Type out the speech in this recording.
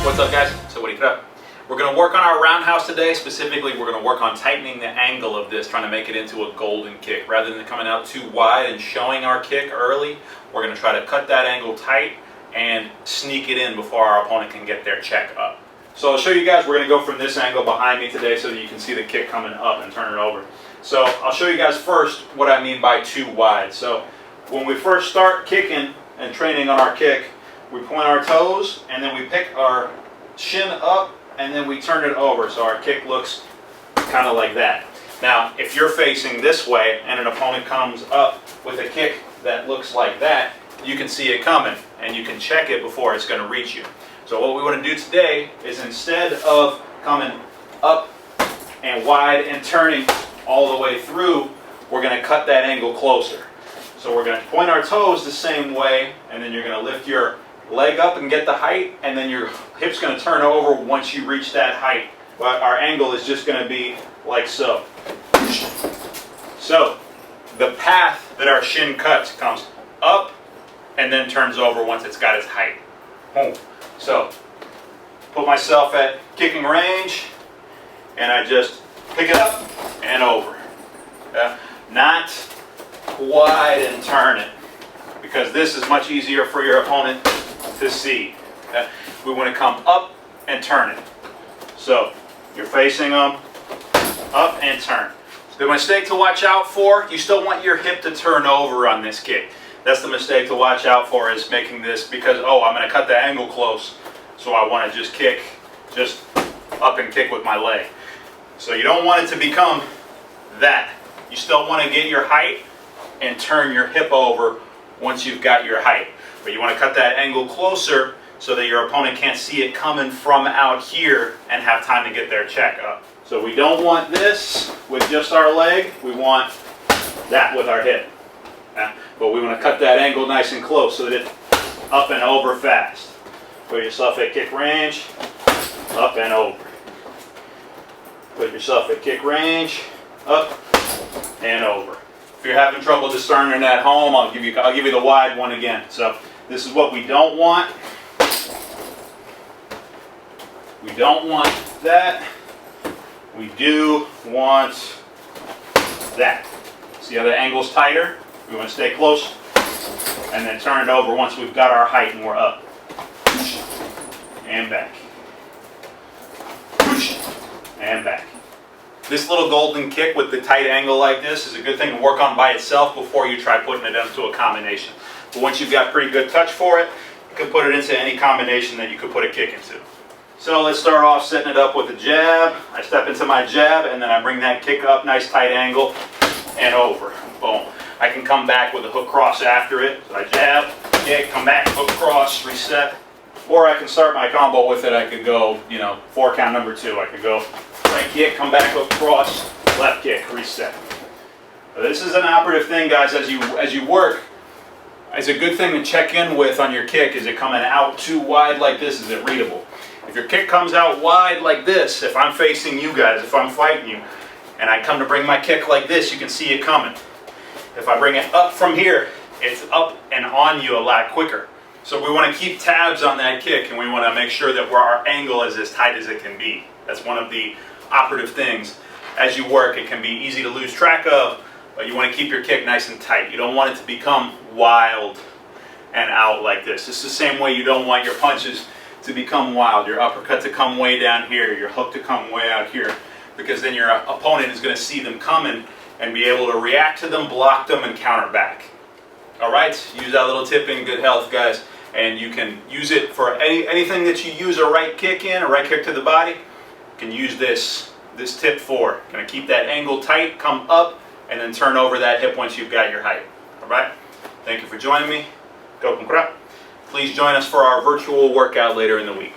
What's up, guys? So what do you cut? We're going to work on our roundhouse today. Specifically, we're going to work on tightening the angle of this, trying to make it into a golden kick. Rather than coming out too wide and showing our kick early, we're going to try to cut that angle tight and sneak it in before our opponent can get their check up. So I'll show you guys, we're going to go from this angle behind me today so that you can see the kick coming up and turn it over. So I'll show you guys first what I mean by too wide. So when we first start kicking and training on our kick, we point our toes and then we pick our shin up and then we turn it over so our kick looks kind of like that. Now if you're facing this way and an opponent comes up with a kick that looks like that, you can see it coming and you can check it before it's going to reach you. So what we want to do today is, instead of coming up and wide and turning all the way through, we're going to cut that angle closer. So we're going to point our toes the same way, and then you're going to lift your leg up and get the height, and then your hip's going to turn over once you reach that height. But our angle is just going to be like so. So the path that our shin cuts comes up and then turns over once it's got its height. Boom. So put myself at kicking range and I just pick it up and over. Not wide and turn it, because this is much easier for your opponent to see. We want to come up and turn it. So you're facing them, up and turn. The mistake to watch out for, you still want your hip to turn over on this kick. That's the mistake to watch out for, is making this because, oh, I'm going to cut the angle close, so I want to just kick, just up and kick with my leg. So you don't want it to become that. You still want to get your height and turn your hip over once you've got your height. But you want to cut that angle closer so that your opponent can't see it coming from out here and have time to get their check up. So we don't want this with just our leg, we want that with our hip. But we want to cut that angle nice and close so that it's up and over fast. Put yourself at kick range, up and over. Put yourself at kick range, up and over. If you're having trouble discerning at home, I'll give you the wide one again. So this is what we don't want. We don't want that. We do want that. See how the angle's tighter? We want to stay close and then turn it over once we've got our height and we're up. And back. And back. This little golden kick with the tight angle like this is a good thing to work on by itself before you try putting it into a combination. But once you've got pretty good touch for it, you can put it into any combination that you could put a kick into. So let's start off setting it up with a jab. I step into my jab and then I bring that kick up, nice tight angle, and over. Boom. I can come back with a hook cross after it. So I jab, kick, come back, hook cross, reset. Or I can start my combo with it. I could go, 4 count number 2. I could go right kick, come back, hook cross, left kick, reset. Now, this is an operative thing, guys, as you work. It's a good thing to check in with on your kick. Is it coming out too wide like this? Is it readable? If your kick comes out wide like this, if I'm facing you guys, if I'm fighting you, and I come to bring my kick like this, you can see it coming. If I bring it up from here, it's up and on you a lot quicker. So we want to keep tabs on that kick, and we want to make sure that our angle is as tight as it can be. That's one of the operative things. As you work, it can be easy to lose track of, but you want to keep your kick nice and tight. You don't want it to become wild and out like this. It's the same way you don't want your punches to become wild, your uppercut to come way down here, your hook to come way out here, because then your opponent is going to see them coming and be able to react to them, block them, and counter back. Alright, use that little tip in good health, guys, and you can use it for anything that you use a right kick in, a right kick to the body. You can use this tip for. Going to keep that angle tight, come up, and then turn over that hip once you've got your height. Alright, thank you for joining me. Go con crap. Please join us for our virtual workout later in the week.